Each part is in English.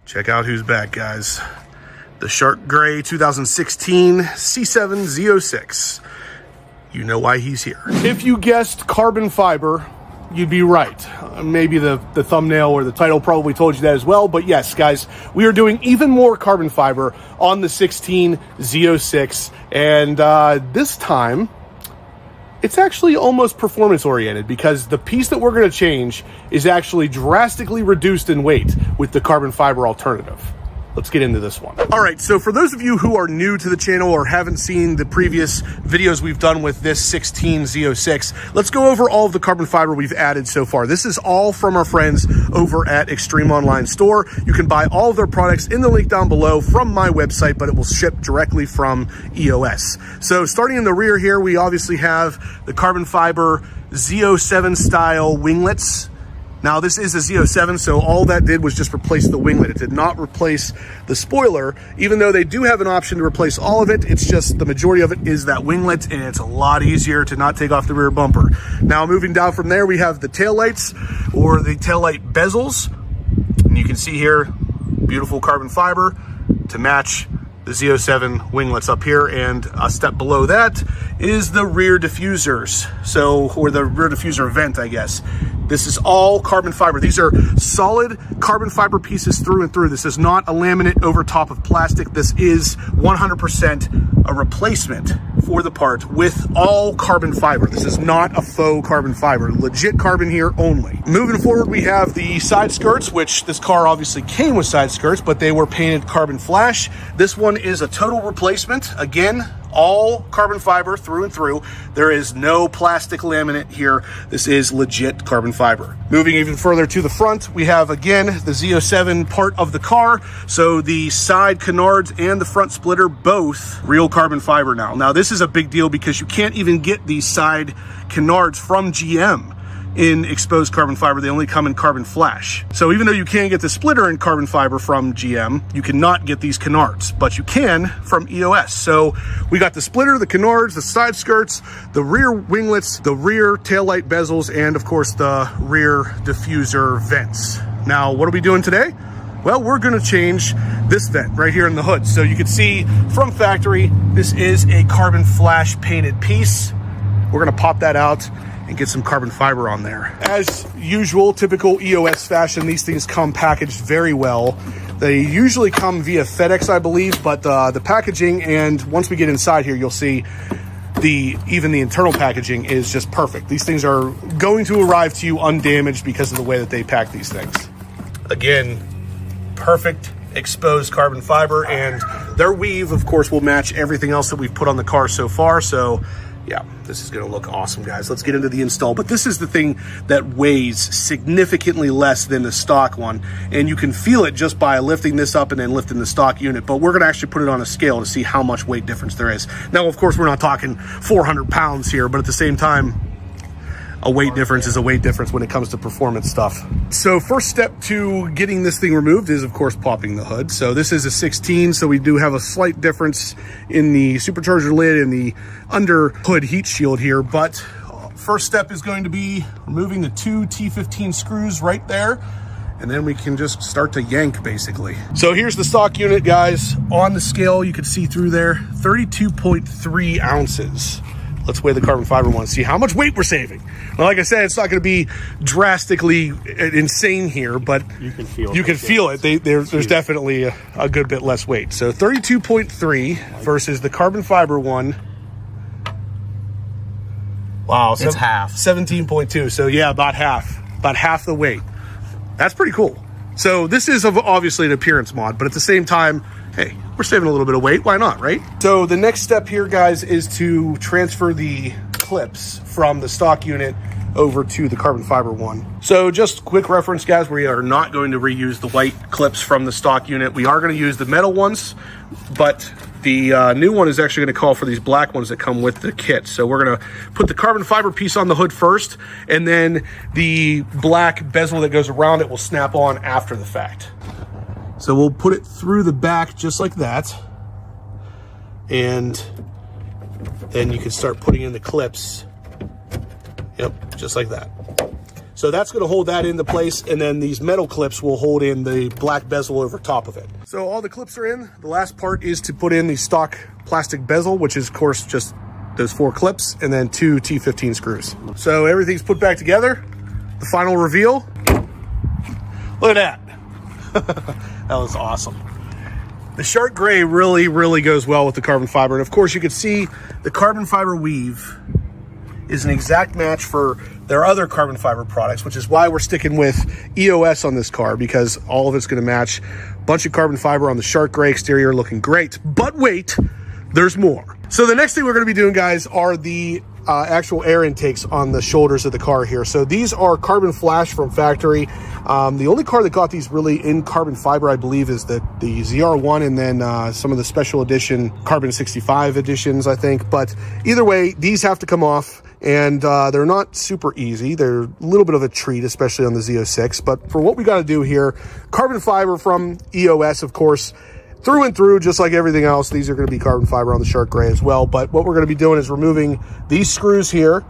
Check out who's back, guys. The Shark Gray 2016 C7 Z06. You know why he's here. If you guessed carbon fiber, you'd be right. Maybe the thumbnail or the title probably told you that as well, but yes, guys, we are doing even more carbon fiber on the 16 Z06, and this time, it's actually almost performance-oriented because the piece that we're going to change is actually drastically reduced in weight with the carbon fiber alternative. Let's get into this one. All right, so for those of you who are new to the channel or haven't seen the previous videos we've done with this 16 Z06, let's go over all of the carbon fiber we've added so far. This is all from our friends over at Extreme Online Store. You can buy all of their products in the link down below from my website, but it will ship directly from EOS. So starting in the rear here, we obviously have the carbon fiber Z07 style winglets. Now this is a Z07, so all that did was just replace the winglet. It did not replace the spoiler, even though they do have an option to replace all of it. It's just the majority of it is that winglet, and it's a lot easier to not take off the rear bumper. Now moving down from there, we have the taillights or the taillight bezels. And you can see here, beautiful carbon fiber to match the Z07 winglets up here, and a step below that is the rear diffusers. Or the rear diffuser vent, I guess. This is all carbon fiber. These are solid carbon fiber pieces through and through. This is not a laminate over top of plastic. This is 100% a replacement for the part with all carbon fiber. This is not a faux carbon fiber, legit carbon here only. Moving forward, we have the side skirts, which this car obviously came with side skirts, but they were painted carbon flash. This one is a total replacement. Again, all carbon fiber through and through. There is no plastic laminate here. This is legit carbon fiber. Moving even further to the front, we have again the Z07 part of the car. So the side canards and the front splitter, both real carbon fiber now. Now this is a big deal because you can't even get these side canards from GM in exposed carbon fiber. They only come in carbon flash. So even though you can get the splitter in carbon fiber from GM, you cannot get these canards, but you can from EOS. So we got the splitter, the canards, the side skirts, the rear winglets, the rear taillight bezels, and of course the rear diffuser vents. Now, what are we doing today? Well, we're gonna change this vent right here in the hood. So you can see from factory, this is a carbon flash painted piece. We're gonna pop that out and get some carbon fiber on there. As usual, typical EOS fashion, these things come packaged very well. They usually come via FedEx, I believe, but the packaging, and once we get inside here, you'll see even the internal packaging is just perfect. These things are going to arrive to you undamaged because of the way that they pack these things. Again, perfect exposed carbon fiber, and their weave, of course, will match everything else that we've put on the car so far. So yeah, this is gonna look awesome, guys. Let's get into the install. But this is the thing that weighs significantly less than the stock one. And you can feel it just by lifting this up and then lifting the stock unit. But we're gonna actually put it on a scale to see how much weight difference there is. Now, of course, we're not talking 400 pounds here, but at the same time, a weight difference is a weight difference when it comes to performance stuff. So first step to getting this thing removed is, of course, popping the hood. So this is a 16, so we do have a slight difference in the supercharger lid and the under hood heat shield here. But first step is going to be removing the 2 T15 screws right there, and then we can just start to yank, basically. So here's the stock unit, guys. On the scale, you can see through there, 32.3 ounces. Let's weigh the carbon fiber one, see how much weight we're saving. Well, like I said, it's not going to be drastically insane here, but you can feel it. There's definitely a good bit less weight. So 32.3 versus the carbon fiber one. Wow, it's half. 17.2. So yeah, about half the weight. That's pretty cool. So this is obviously an appearance mod, but at the same time, hey, we're saving a little bit of weight. Why not, right? So the next step here, guys, is to transfer the clips from the stock unit over to the carbon fiber one. So just quick reference, guys, we are not going to reuse the white clips from the stock unit. We are going to use the metal ones, but the new one is actually going to call for these black ones that come with the kit. So we're going to put the carbon fiber piece on the hood first, and then the black bezel that goes around it will snap on after the fact. So we'll put it through the back just like that, and then you can start putting in the clips. Yep, just like that. So that's going to hold that into place, and then these metal clips will hold in the black bezel over top of it. So all the clips are in. The last part is to put in the stock plastic bezel, which is of course just those 4 clips and then 2 T15 screws. So everything's put back together. The final reveal. Look at that. That was awesome. The Shark Gray really goes well with the carbon fiber. And of course you can see the carbon fiber weave is an exact match for their other carbon fiber products, which is why we're sticking with EOS on this car, because all of it's going to match. Bunch of carbon fiber on the Shark Gray exterior, looking great. But wait, there's more. So the next thing we're going to be doing, guys, are the actual air intakes on the shoulders of the car here. So these are carbon flash from factory. The only car that got these really in carbon fiber, I believe, is the ZR1, and then some of the special edition carbon 65 editions, I think. But either way, these have to come off, and they're not super easy. They're a little bit of a treat, especially on the Z06. But for what we got to do here, carbon fiber from EOS, of course, through and through, just like everything else. These are going to be carbon fiber on the Shark Gray as well. But what we're going to be doing is removing these screws here,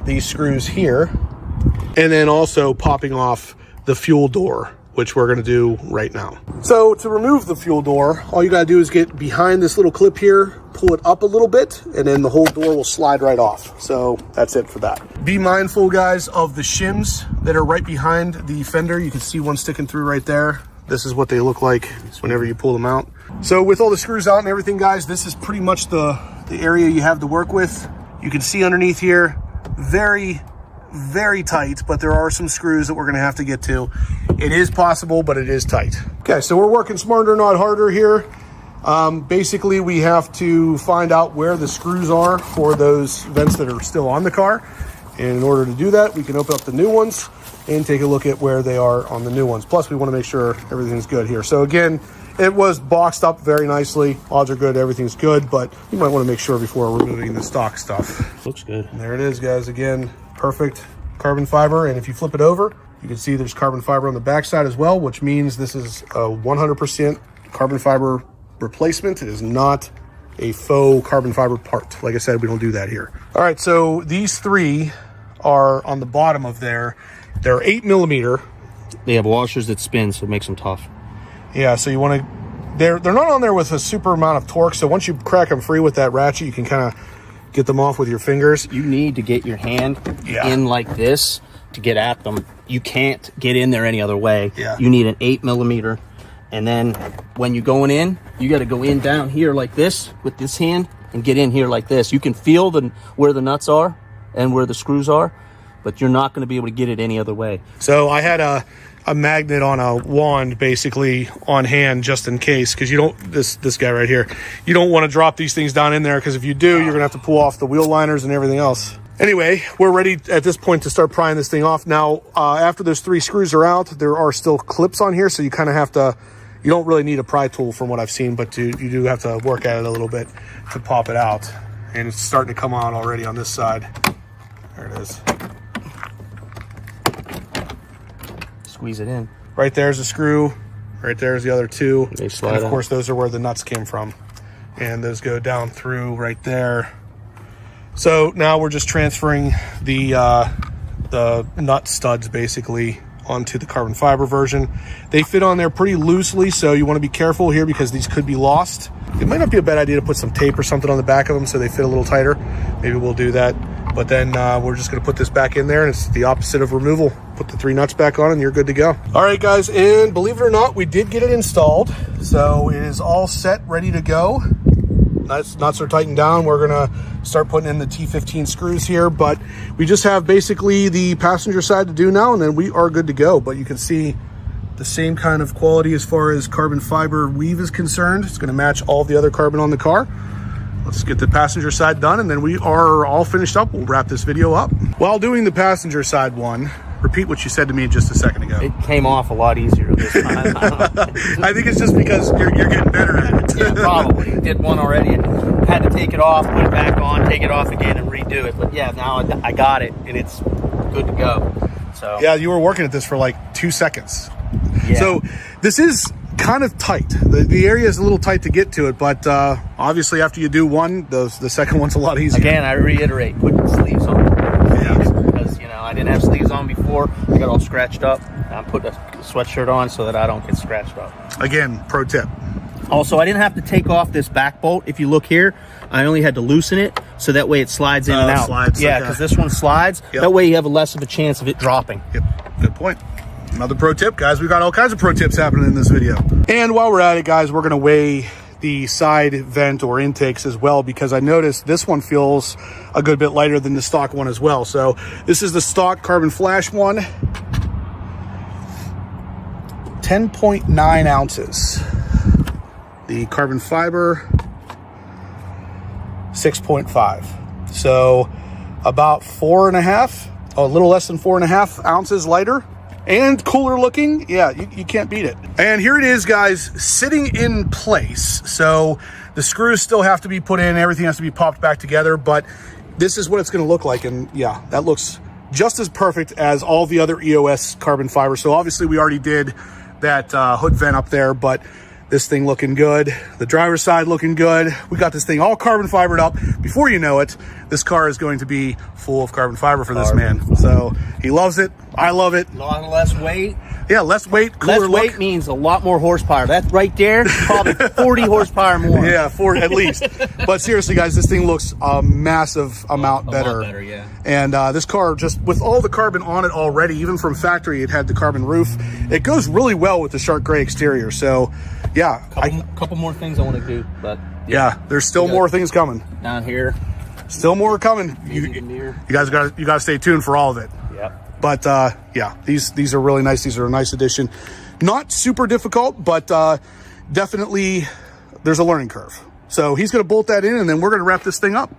and then also popping off the fuel door, which we're going to do right now. So to remove the fuel door, all you got to do is get behind this little clip here, pull it up a little bit, and then the whole door will slide right off. So that's it for that. Be mindful, guys, of the shims that are right behind the fender. You can see one sticking through right there. This is what they look like whenever you pull them out. So with all the screws out and everything, guys, this is pretty much the area you have to work with. You can see underneath here, very tight, but there are some screws that we're gonna have to get to. It is possible, but it is tight. Okay, so we're working smarter, not harder here. Basically, we have to find out where the screws are for those vents that are still on the car. And in order to do that, we can open up the new ones and take a look at where they are on the new ones. Plus, we want to make sure everything's good here. So again, it was boxed up very nicely. Odds are good, everything's good, but you might want to make sure before removing the stock stuff. Looks good. And there it is, guys. Again, perfect carbon fiber. And if you flip it over, you can see there's carbon fiber on the backside as well, which means this is a 100% carbon fiber replacement. It is not a faux carbon fiber part. Like I said, we don't do that here. All right, so these 3 are on the bottom of there. They're 8mm. They have washers that spin, so it makes them tough. Yeah, so you want to, they're not on there with a super amount of torque, so once you crack them free with that ratchet, you can kind of get them off with your fingers. You need to get your hand in like this to get at them. You can't get in there any other way. Yeah. You need an 8mm, and then when you're going in, you got to go in down here like this with this hand and get in here like this. You can feel where the nuts are and where the screws are, but you're not going to be able to get it any other way. So I had a magnet on a wand basically on hand just in case, because you don't, this guy right here, you don't want to drop these things down in there, because if you do, you're gonna have to pull off the wheel liners and everything else. Anyway, we're ready at this point to start prying this thing off. Now, after those 3 screws are out, there are still clips on here, so you kind of have to, you don't really need a pry tool from what I've seen, but you do have to work at it a little bit to pop it out. And it's starting to come out already on this side. There it is. Squeeze it in. Right there's a screw. Right there's the other 2. They slide and of course, those are where the nuts came from. And those go down through right there. So now we're just transferring the nut studs basically onto the carbon fiber version. They fit on there pretty loosely, so you want to be careful here because these could be lost. It might not be a bad idea to put some tape or something on the back of them so they fit a little tighter. Maybe we'll do that. But then we're just going to put this back in there, and it's the opposite of removal. Put the 3 nuts back on and you're good to go. All right, guys, and believe it or not, we did get it installed. So it is all set, ready to go. Nuts are tightened down. We're going to start putting in the T15 screws here, but we just have basically the passenger side to do now, and then we are good to go. But you can see the same kind of quality as far as carbon fiber weave is concerned. It's going to match all the other carbon on the car. Let's get the passenger side done, and then we are all finished up. We'll wrap this video up. While doing the passenger side one, repeat what you said to me just a second ago. It came off a lot easier this time. I think it's just because you're getting better at it. Yeah, probably. Did one already and had to take it off, put it back on, take it off again, and redo it. But yeah, now I got it, and it's good to go. So yeah, you were working at this for like 2 seconds. Yeah. So this is kind of tight. The area is a little tight to get to it, but obviously after you do one, the second one's a lot easier. Again, I reiterate, put the sleeves on. Yeah. Because, you know, I didn't have sleeves on before. I got all scratched up. I put a sweatshirt on so that I don't get scratched up. Again, pro tip. Also, I didn't have to take off this back bolt. If you look here, I only had to loosen it so that way it slides in and out. Slides, yeah, because this one slides. Yep. That way you have less of a chance of it dropping. Yep, good point. Another pro tip, guys. We've got all kinds of pro tips happening in this video. And while we're at it, guys, we're going to weigh the side vent or intakes as well, because I noticed this one feels a good bit lighter than the stock one as well. So this is the stock Carbon Flash one. 10.9 ounces. The carbon fiber, 6.5. So about 4.5, a little less than 4.5 ounces lighter and cooler looking. Yeah, you can't beat it. And here it is, guys, sitting in place. So the screws still have to be put in, everything has to be popped back together, but this is what it's gonna look like. And yeah, that looks just as perfect as all the other EOS carbon fiber. So obviously we already did that hood vent up there, but this thing looking good, the driver's side looking good. We got this thing all carbon fibered up. Before you know it, this car is going to be full of carbon fiber for this man. So he loves it. I love it. A lot less weight. Yeah, less weight, cooler look. Less weight means a lot more horsepower. That's right there, probably 40 horsepower more. Yeah, 40 at least. But seriously, guys, this thing looks a massive amount better. A lot better, yeah. And this car, just with all the carbon on it already, even from factory, it had the carbon roof. It goes really well with the Shark Gray exterior. So, yeah. Couple more things I want to do, but yeah, there's still more things coming. Down here. Still more coming. You guys got to stay tuned for all of it. Yep. But yeah, these are really nice. These are a nice addition. Not super difficult, but definitely there's a learning curve. So he's going to bolt that in, and then we're going to wrap this thing up.